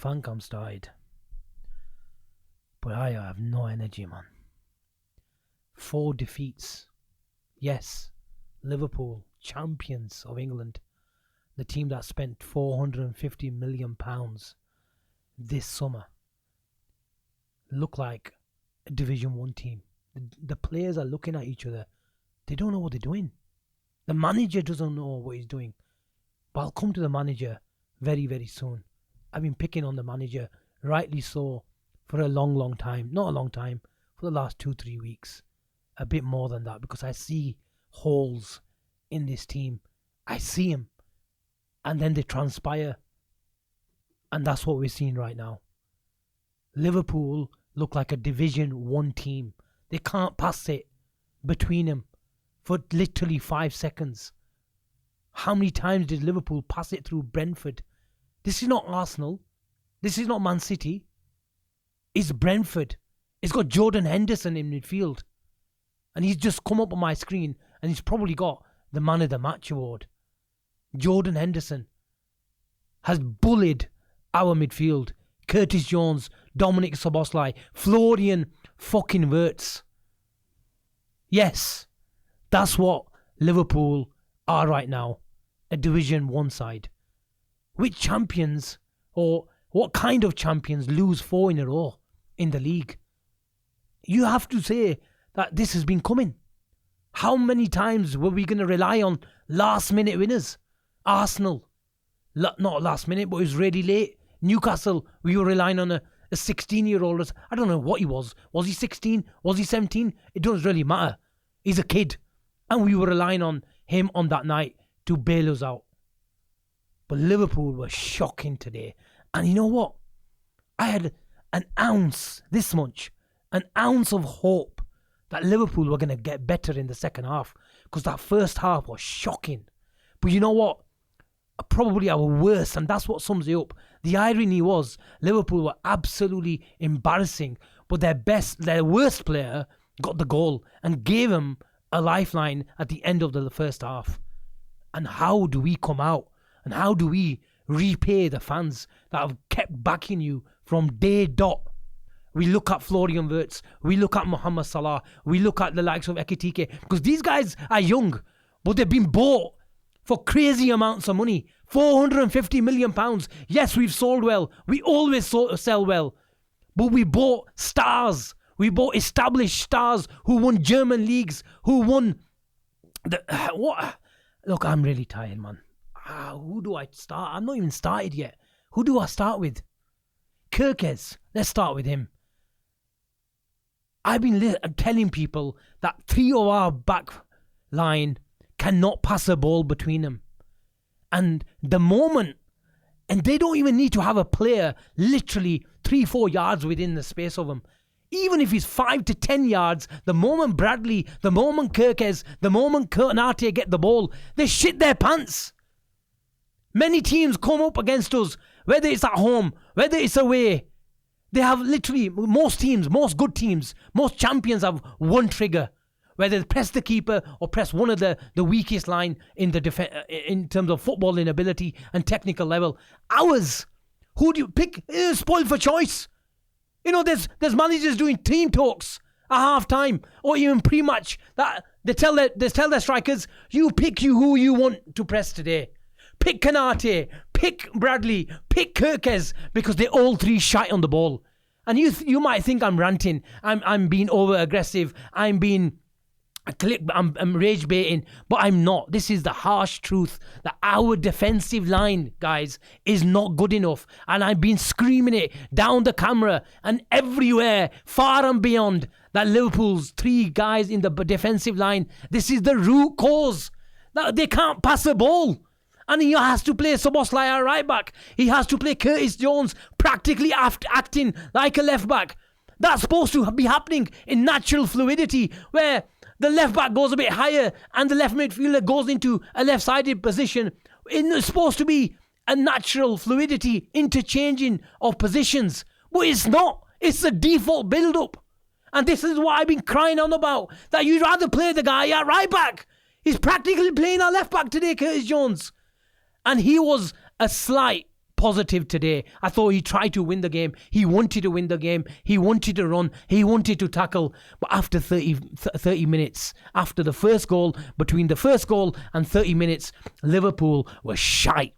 fan cam started. But I have no energy, man. 4 defeats. Yes, Liverpool, champions of England. The team that spent £450 million this summer. Look like a Division 1 team. The players are looking at each other. They don't know what they're doing. The manager doesn't know what he's doing. But I'll come to the manager very, very soon. I've been picking on the manager, rightly so, for a long, long time. Not a long time, for the last 2-3 weeks. A bit more than that, because I see holes in this team. I see them. And then they transpire. And that's what we're seeing right now. Liverpool look like a Division 1 team. They can't pass it between them for literally 5 seconds. How many times did Liverpool pass it through Brentford? This is not Arsenal. This is not Man City. It's Brentford. It's got Jordan Henderson in midfield. And he's just come up on my screen and he's probably got the Man of the Match award. Jordan Henderson has bullied our midfield. Curtis Jones, Dominic Szoboszlai, Florian fucking Wirtz. Yes, that's what Liverpool are right now. A Division 1 side. Which champions, or what kind of champions, lose 4 in a row in the league? You have to say that this has been coming. How many times were we going to rely on last minute winners? Arsenal, not last minute, but it was really late. Newcastle, we were relying on a 16-year-old. I don't know what he was. Was he 16? Was he 17? It doesn't really matter. He's a kid. And we were relying on him on that night to bail us out. But Liverpool were shocking today. And you know what? I had an ounce, this much, an ounce of hope that Liverpool were going to get better in the second half. Because that first half was shocking. But you know what? Probably our worst, and that's what sums it up. The irony was Liverpool were absolutely embarrassing, but their worst player got the goal and gave them a lifeline at the end of the first half. And how do we come out? And how do we repay the fans that have kept backing you from day dot? We look at Florian Wirtz, we look at Mohamed Salah, we look at the likes of Ekitike, because these guys are young, but they've been bought for crazy amounts of money. £450 million. Yes, we've sold well. We always sell well. But we bought stars. We bought established stars who won German leagues, who won... What? Look, I'm really tired, man. Who do I start? I'm not even started yet. Who do I start with? Kirkes. Let's start with him. I've been telling people that 3 of our back line cannot pass a ball between them. And the moment, and they don't even need to have a player literally 3-4 yards within the space of them. Even if he's 5 to 10 yards, the moment Bradley, the moment Kirkes, the moment Konate get the ball, they shit their pants. Many teams come up against us, whether it's at home, whether it's away. They have literally, most teams, most good teams, most champions have one trigger. Whether they press the keeper or press one of the weakest line in the in terms of footballing ability and technical level. Ours, who do you pick? Spoiled for choice. You know, there's managers doing team talks at half time or even pre-match that they tell their strikers, you pick who you want to press today. Pick Konate, pick Bradley, pick Kirkes, because they're all 3 shy on the ball. And you might think I'm ranting, I'm being over aggressive, I'm rage baiting, but I'm not. This is the harsh truth that our defensive line, guys, is not good enough. And I've been screaming it down the camera and everywhere, far and beyond, that Liverpool's 3 guys in the defensive line, this is the root cause. That they can't pass a ball. And he has to play Szoboszlai at right back. He has to play Curtis Jones practically acting like a left back. That's supposed to be happening in natural fluidity, where the left back goes a bit higher and the left midfielder goes into a left-sided position. It's supposed to be a natural fluidity, interchanging of positions. But it's not. It's a default build-up. And this is what I've been crying on about, that you'd rather play the guy at right back. He's practically playing at left back today, Curtis Jones. And he was a slight positive today. I thought he tried to win the game. He wanted to win the game. He wanted to run. He wanted to tackle. But after 30 minutes, after the first goal, between the first goal and 30 minutes, Liverpool were shite.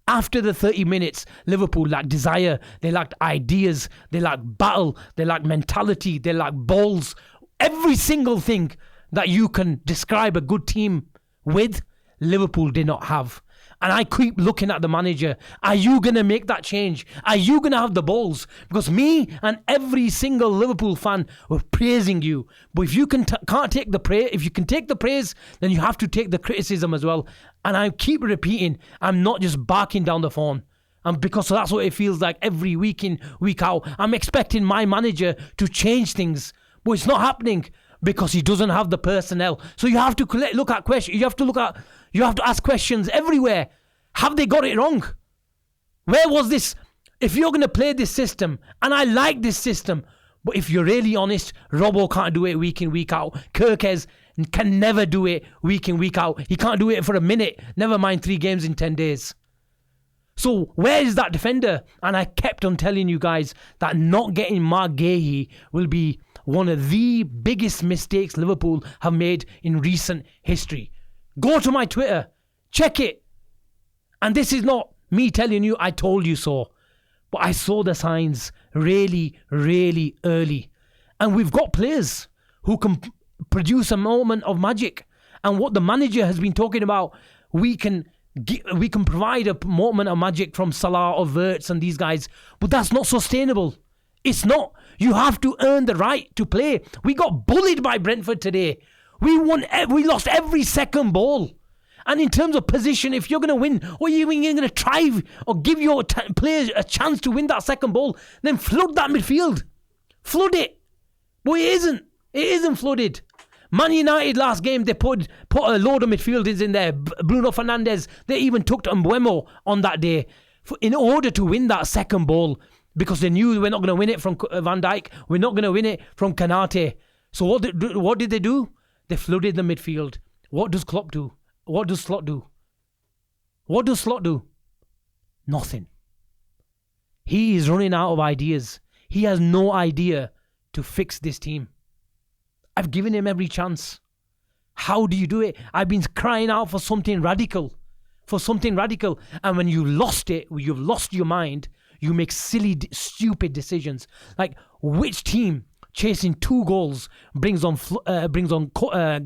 After the 30 minutes, Liverpool lacked desire. They lacked ideas. They lacked battle. They lacked mentality. They lacked balls. Every single thing that you can describe a good team with, Liverpool did not have. And I keep looking at the manager. Are you going to make that change? Are you going to have the balls? Because me and every single Liverpool fan were praising you. But if you can't take the praise, if you can take the praise, then you have to take the criticism as well. And I keep repeating, I'm not just barking down the phone. And because that's what it feels like every week in, week out. I'm expecting my manager to change things. But it's not happening because he doesn't have the personnel. So you have to look at questions. You have to ask questions everywhere. Have they got it wrong? Where was this? If you're going to play this system, and I like this system, but if you're really honest, Robbo can't do it week in, week out. Kirkes can never do it week in, week out. He can't do it for a minute, never mind 3 games in 10 days. So where is that defender? And I kept on telling you guys that not getting Mark Gahey will be one of the biggest mistakes Liverpool have made in recent history. Go to my Twitter, check it. And this is not me telling you I told you so. But I saw the signs really, really early. And we've got players who can produce a moment of magic. And what the manager has been talking about, we can provide a moment of magic from Salah or Wirtz and these guys. But that's not sustainable. It's not. You have to earn the right to play. We got bullied by Brentford today. We lost every second ball. And in terms of position, if you're going to win, or you're going to try or give your players a chance to win that second ball, then flood that midfield. Flood it. But it isn't. It isn't flooded. Man United last game, they put a load of midfielders in there. Bruno Fernandes, they even took Mbeumo on that day in order to win that second ball, because they knew we're not going to win it from Van Dijk. We're not going to win it from Kanate. So what did they do? They flooded the midfield. What does Klopp do? What does Slot do? What does Slot do? Nothing. He is running out of ideas. He has no idea to fix this team. I've given him every chance. How do you do it? I've been crying out for something radical. And when you lost it, you've lost your mind, you make silly, stupid decisions. Like, which team chasing 2 goals brings on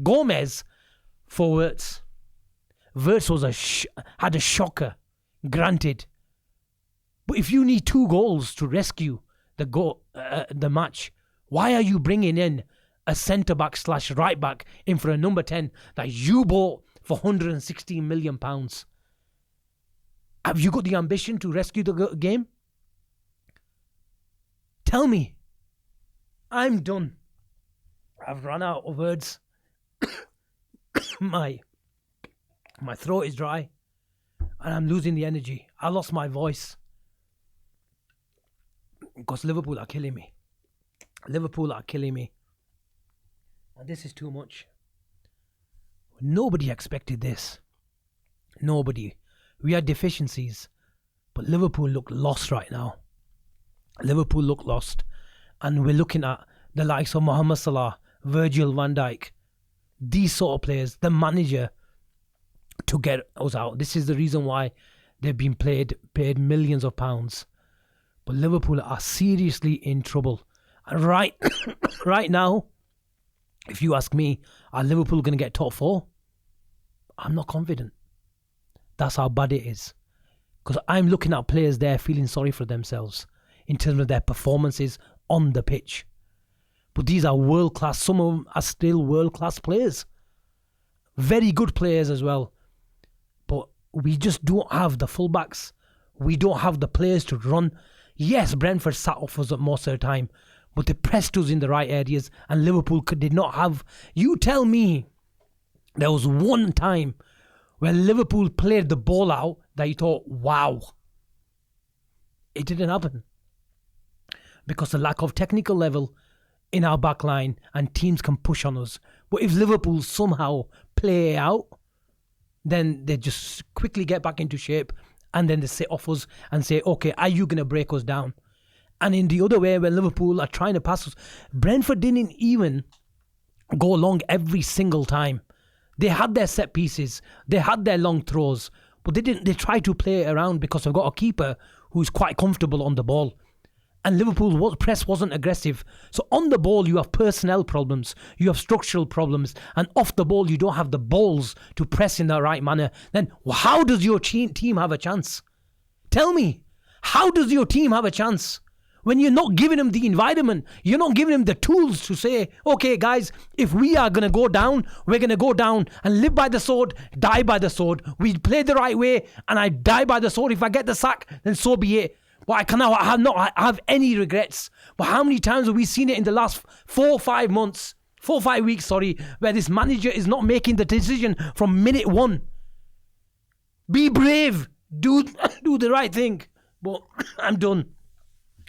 Gomez for Wirtz? Wirtz had a shocker, granted. But if you need 2 goals to rescue the match, why are you bringing in a centre-back / right-back in for a number 10 that you bought for £116 million? Have you got the ambition to rescue the game? Tell me. I'm done. I've run out of words. My throat is dry and I'm losing the energy. I lost my voice because Liverpool are killing me. And this is too much. Nobody expected this. Nobody. We had deficiencies, but Liverpool look lost right now. Liverpool look lost. And we're looking at the likes of Mohamed Salah, Virgil van Dijk, these sort of players, the manager, to get us out. This is the reason why they've been paid millions of pounds. But Liverpool are seriously in trouble. And right now, if you ask me, are Liverpool going to get top 4? I'm not confident. That's how bad it is. Because I'm looking at players there feeling sorry for themselves in terms of their performances on the pitch. But these are world-class. Some of them are still world-class players. Very good players as well. But we just don't have the fullbacks. We don't have the players to run. Yes, Brentford sat off us most of the time, but they pressed us in the right areas, and Liverpool did not have. You tell me there was one time where Liverpool played the ball out that you thought, wow. It didn't happen. Because the lack of technical level in our back line, and teams can push on us. But if Liverpool somehow play out, then they just quickly get back into shape and then they sit off us and say, okay, are you going to break us down? And in the other way, when Liverpool are trying to pass us, Brentford didn't even go long every single time. They had their set pieces, they had their long throws, but they didn't. They tried to play it around because they've got a keeper who's quite comfortable on the ball. And Liverpool's press wasn't aggressive. So on the ball, you have personnel problems, you have structural problems, and off the ball, you don't have the balls to press in the right manner. Then how does your team have a chance? Tell me, how does your team have a chance? When you're not giving them the environment, you're not giving them the tools to say, okay, guys, if we are going to go down, we're going to go down and live by the sword, die by the sword. We play the right way, and I die by the sword. If I get the sack, then so be it. But I have any regrets. But how many times have we seen it in the last 4 or 5 weeks, where this manager is not making the decision from minute one? Be brave. Do the right thing. But I'm done.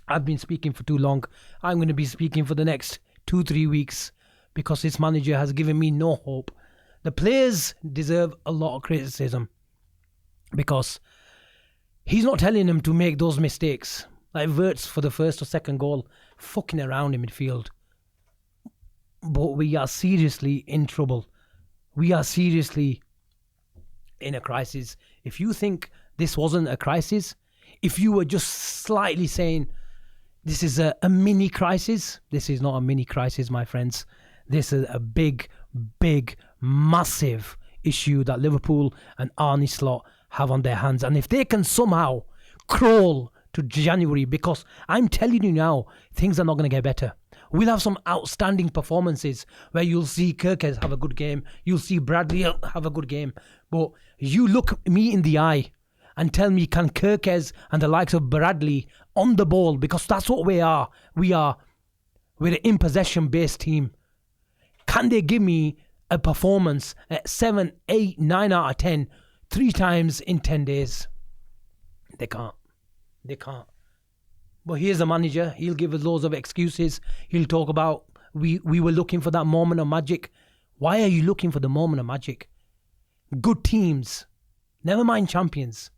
I've been speaking for too long. I'm going to be speaking for the next 2-3 weeks because this manager has given me no hope. The players deserve a lot of criticism because he's not telling them to make those mistakes. Like Wirtz for the first or second goal, fucking around in midfield. But we are seriously in trouble. We are seriously in a crisis. If you think this wasn't a crisis, if you were just slightly saying this is a mini crisis, this is not a mini crisis, my friends. This is a big, massive issue that Liverpool and Arne Slot have on their hands. And if they can somehow crawl to January, because I'm telling you now, things are not going to get better. We'll have some outstanding performances where you'll see Kirkes have a good game, you'll see Bradley have a good game, but you look me in the eye and tell me, can Kirkes and the likes of Bradley on the ball, because that's what we are. We're an in-possession based team. Can they give me a performance at 7, 8, 9 out of 10 3 times in 10 days? They can't. But here's a manager. He'll give us loads of excuses. He'll talk about we were looking for that moment of magic. Why are you looking for the moment of magic? Good teams, never mind champions,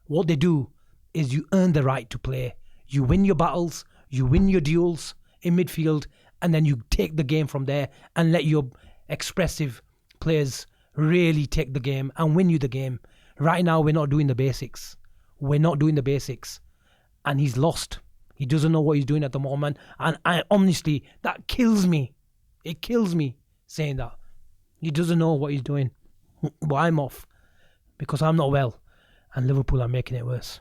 what they do is you earn the right to play. You win your battles, you win your duels in midfield, and then you take the game from there and let your expressive players really take the game and win you the game. Right now, we're not doing the basics. And he's lost. He doesn't know what he's doing at the moment. And I honestly, that kills me. It kills me saying that. He doesn't know what he's doing. But I'm off because I'm not well. And Liverpool are making it worse.